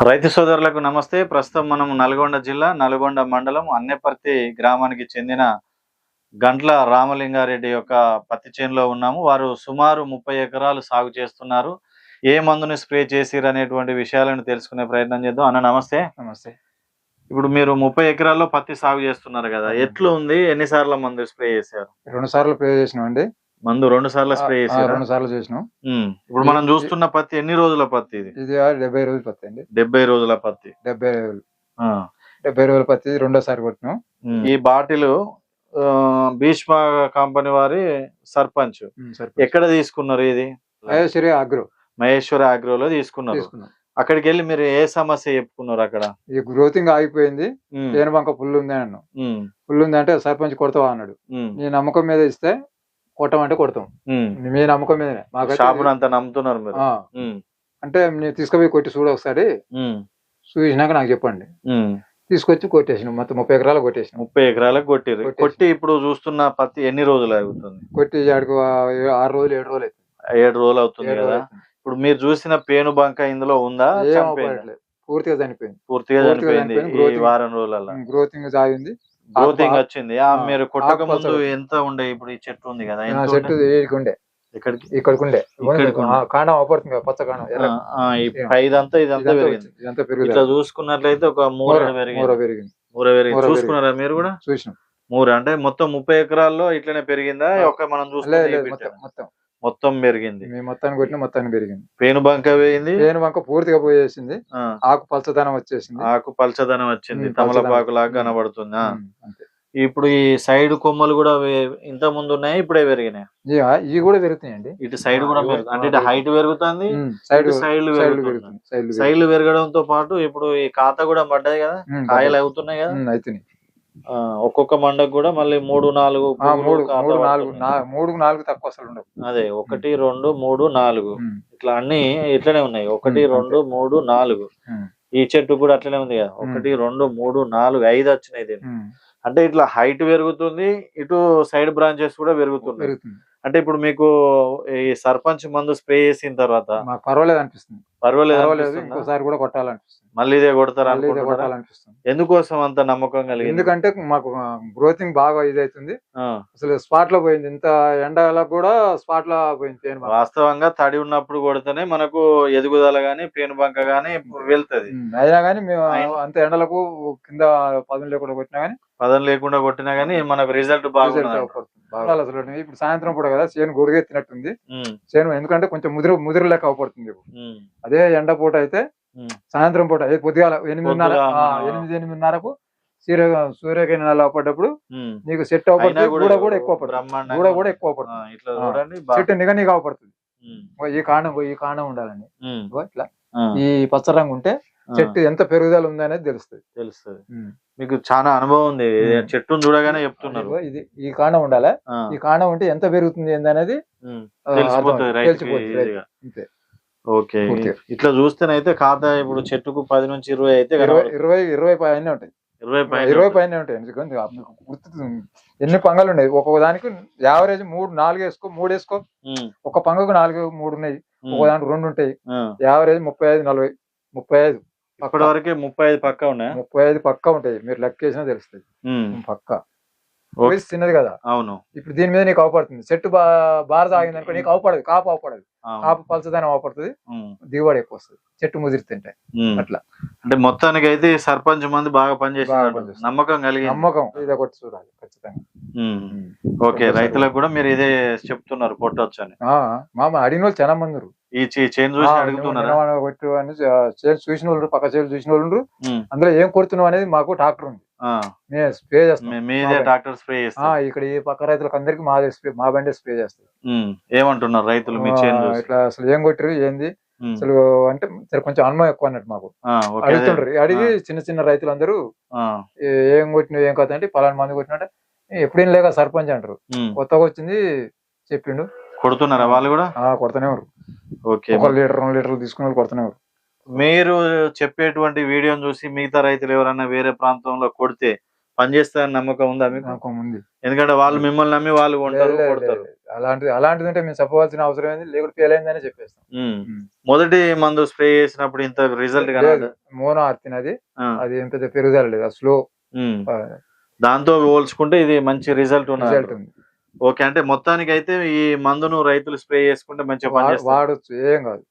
రైతు సోదరులకు నమస్తే. ప్రస్తుతం మనం నల్గొండ జిల్లా నల్గొండ మండలం అన్నెపర్తి గ్రామానికి చెందిన గంట్ల రామలింగారెడ్డి యొక్క పత్తి చేనులో ఉన్నాము. వారు సుమారు 30 ఎకరాలు సాగు చేస్తున్నారు. ఏ మందుని స్ప్రే చేసిరు అనేటువంటి విషయాలను తెలుసుకునే ప్రయత్నం చేద్దాం. అన్న నమస్తే. నమస్తే. ఇప్పుడు మీరు 30 ఎకరాల్లో పత్తి సాగు చేస్తున్నారు కదా, ఎట్లు ఉంది? ఎన్నిసార్లు మందు స్ప్రే చేశారు? 2 సార్లు స్ప్రే చేసినామండి. మందు 2 సార్లు స్ప్రే చేశారు? 2 సార్లు చేసినాం. ఇప్పుడు మనం చూస్తున్న పత్తి ఎన్ని రోజుల పత్తి? ఇది 70 రోజుల పత్తి అండి. 70 రోజుల పత్తి. 70 రోజులు 70 రోజుల పత్తి రెండోసారి కొట్టినాం. ఈ బాటిల్ భీష్మ కంపెనీ వారి సర్పంచ్ ఎక్కడ తీసుకున్నారు? ఇది మహేశ్వరి అగ్రోలో తీసుకున్నారు. అక్కడికి వెళ్ళి మీరు ఏ సమస్య చెప్పుకున్నారు? అక్కడ ఈ గ్రోతింగ్ ఆగిపోయింది, తేనె బంక ఫుల్ ఉంది అన్నాను. ఫుల్ ఉంది అంటే సర్పంచ్ కొడతావా అన్నాడు. నీ నమ్మకం మీద ఇస్తే కొట్టమంటే కొడతాం, మీ నమ్మకం మీదనే. మాకు అంత నమ్ముతున్నారు మీరు అంటే నేను తీసుకుపోయి కొట్టి చూడ ఒకసారి, చూసినాక నాకు చెప్పండి. తీసుకొచ్చి కొట్టేసిన, మొత్తం 30 ఎకరాలు కొట్టేసిన. 30 ఎకరాలకు కొట్టిరు. కొట్టి ఇప్పుడు చూస్తున్న పత్తి ఎన్ని రోజులు అవుతుంది? కొట్టి 6 రోజులు 7 రోజులు అవుతుంది. 7 రోజులు అవుతుంది కదా. ఇప్పుడు మీరు చూసిన పేను బంక ఇందులో ఉందా? పూర్తిగా చనిపోయింది. పూర్తిగా చనిపోయింది. ఈ వారం రోజులలో గ్రోతింగ్ సాగింది, గ్రోతింగ్ వచ్చింది. మీరు కొట్టక ముందు ఎంత ఉండే? ఇప్పుడు ఈ చెట్టు ఉంది కదా, చెట్టు ఉండే, ఇక్కడికి ఉండే కాండం అవపడుతుంది కదా, పచ్చ కాండం. ఇదంతా ఇట్లా చూసుకున్నట్లయితే ఒక మూర పెరిగింది. చూసుకున్నారా మీరు కూడా? చూసినాం. మూర అంటే మొత్తం 30 ఎకరాల్లో ఇట్లనే పెరిగిందా? ఒక మనం మొత్తం పెరిగింది. మొత్తాన్ని కొట్టిన మొత్తాన్ని పెరిగింది. పేను బంక పోయింది, పేను బంక పూర్తిగా పోయేసింది. ఆకు పచ్చదనం వచ్చేసింది. ఆకు పల్చదనం వచ్చింది, తమలపాకు లాగా కనబడుతుంది. ఇప్పుడు ఈ సైడ్ కొమ్మలు కూడా ఇంత ముందు ఉన్నాయి, ఇప్పుడే పెరిగినాయి. ఇవి కూడా పెరుగుతాయండి. ఇటు సైడ్ కూడా అంటే ఇటు హైట్ పెరుగుతుంది, సైడ్లు పెరగడంతో పాటు ఇప్పుడు ఈ కాత కూడా పడ్డాయి కదా, కాయలు అవుతున్నాయి కదా. అవుతున్నాయి. ఒక్కొక్క మండకు కూడా మళ్ళీ 3-4 తక్కువ అసలు ఉండవు. అదే 1 2 3 4 ఇట్లా అన్ని ఇట్లనే ఉన్నాయి. 1 2 3 4 ఈ చెట్టు కూడా అట్లనే ఉంది కదా. 1 2 3 4 5 వచ్చినాయి దీన్ని. అంటే ఇట్లా హైట్ పెరుగుతుంది, ఇటు సైడ్ బ్రాంచెస్ కూడా పెరుగుతుంది. అంటే ఇప్పుడు మీకు ఈ సర్పంచ్ మందు స్ప్రే చేసిన తర్వాత పర్వాలేదు అనిపిస్తుంది. పర్వాలేదు, ఇంకోసారి కూడా కొట్టాలనిపిస్తుంది. మళ్ళీ ఇదే కొడతారా? ఎందుకోసం అంత నమ్మకం కలిగింది? ఎందుకంటే మాకు గ్రోతింగ్ బాగా ఇదైతుంది. అసలు స్పాట్ లో పోయింది. ఇంత ఎండలకు కూడా స్పాట్ లో పోయింది. వాస్తవంగా తడి ఉన్నప్పుడు కొడితేనే మనకు ఎదుగుదల గానీ పేను బంక గానీ వెళ్తది. అయినా గానీ మేము అంత ఎండలకు కింద పదం లేకుండా కొట్టినా గానీ మనకు రిజల్ట్ బాగుంది. అసలు ఇప్పుడు సాయంత్రం పూట కదా, చేను గొడుగెత్తినట్టుంది చేను. ఎందుకంటే కొంచెం ముదిరు లెక్క అవపడుతుంది. అదే ఎండ పూట అయితే సాయంత్రం పూట పొద్దుగాల 8:30కు సూర్యకిరణాలు అవపడ్డప్పుడు నీకు సెట్ అవపడుతుంది. కూడా ఎక్కువ పడుతుంది. చెట్టు నిగనిగా అవపడుతుంది. ఈ కాండం ఉండాలండి. ఇట్లా ఈ పచ్చ రంగు ఉంటే చెట్టు ఎంత పెరుగుదల ఉంది అనేది తెలుస్తుంది. మీకు చాలా అనుభవం ఉంది, చెట్టును చూడగానే చెప్తున్నారు. ఇది ఈ కాండం ఉండాలి. ఈ కాండం ఉంటే ఎంత పెరుగుతుంది ఏందనేది తెలిసిపోతుంది. అంతే. ఓకే, ఇట్లా చూస్తేనైతే ఖాతా ఇప్పుడు చెట్టుకు 10 నుంచి 20 అయితే 20 పైన ఉంటాయి. 20 పైన ఉంటాయి. ఎన్ని పంగలు ఉన్నాయి ఒక్కొక్క దానికి? యావరేజ్ 3-4 వేసుకో, 3 వేసుకో. ఒక పంగకు 4-3 ఉన్నాయి, ఒక దానికి 2 ఉంటాయి. యావరేజ్ 35-40 35 ఇప్పటి వరకే 35 పక్కా ఉన్నాయి. 35 పక్కా ఉంటాయి. మీరు లెక్కేసినా తెలుస్తుంది పక్కా. వయసు చిన్నది కదా. అవును. ఇప్పుడు దీని మీద నీకు అవపడుతుంది. చెట్టు బార తాగింది అనుకో, నీకు అవపడదు. కాపు అవపడదు. కాపు పలచదనం అవపడుతుంది, దిగుబడి ఎక్కువ వస్తుంది చెట్టు ముదిరితుంటే. అట్లా అంటే మొత్తానికి అయితే సర్పంచ్ మంది బాగా పనిచేస్తారు. నమ్మకం కలిగి ఇదే కొట్టి చూడాలి ఖచ్చితంగా. ఓకే, రైతులకు కూడా మీరు ఇదే చెప్తున్నారు కొట్టొచ్చు అని? మామ అడిగిన వాళ్ళు చాలా మంది ఈ చేను చూసి అడుగుతున్నారు. చూసిన వాళ్ళు, పక్క చేలు చూసిన వాళ్ళు. అందులో ఏం కొడుతున్నావు అనేది మాకు ట్రాక్టర్ ఉంది, మేము స్ప్రే చేస్తాం. ఇక్కడ ఈ పక్క రైతులకు అందరికి మా బండి స్ప్రే చేస్తాం. ఏమంటున్నారు రైతులు? ఇట్లా అసలు ఏం కొట్టారు ఏంది అసలు అంటే కొంచెం అనుభవం ఎక్కువ అన్నట్టు మాకు అడుగుతుండ్రు. అడిగి చిన్న రైతులు అందరూ ఏం కొట్టినవి ఏం కథ అంటే పలానా మంది కొట్టినట్టే ఎప్పుడేం లేక సర్పంచ్ అంటారు. కొత్తగా వచ్చింది చెప్పిండు. కొడుతున్నారా వాళ్ళు కూడా? కొడుతూనే ఉన్నారు. 1 లీటర్ 2 లీటర్లు తీసుకునే వాళ్ళు కొడుతూనే ఉన్నారు. మీరు చెప్పేటువంటి వీడియోని చూసి మిగతా రైతులు ఎవరన్నా వేరే ప్రాంతంలో కొడితే పనిచేస్తారని నమ్మకం ఉందా మీకు? నమ్మకం ఉంది. ఎందుకంటే వాళ్ళు మిమ్మల్ని నమ్మి వాళ్ళు కొంటారు, కొడతారు. అలాంటిది ఉంటే మేము చెప్పవలసిన అవసరం ఏంది, లేకుంటే ఫెయిల్ అయిందని చెప్పేస్తాం. మొదటి మందు స్ప్రే చేసినప్పుడు ఇంత రిజల్ట్ మోనో ఆర్తినది, అది ఏం పెద్ద పెరుగుదల లేదు, స్లో. దాంతో పోల్చుకుంటే ఇది మంచి రిజల్ట్ రిజల్ట్ ఉంది. ఓకే, అంటే మొత్తానికి అయితే ఈ మందును రైతులు స్ప్రే చేసుకుంటే మంచిగా వాడొచ్చు, ఏం కాదు.